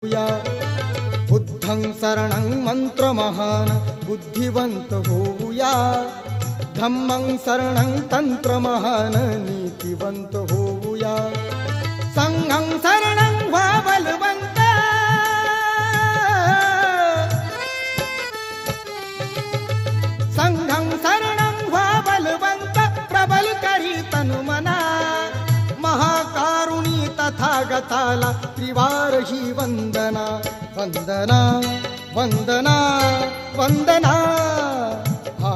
या बुद्धं शरणं मंत्रमहान बुद्धिवंत होऊया, धम्मं शरणं तंत्रमहान नीतिवंत होऊया, संघं शरणं व्हा बलवंत, संघं शरणं व्हा बलवंत, प्रबल करी तनुमना, महाकारुणी तथागताला त्रिवार ही वंदना, वंदना वंदना वंदना हा।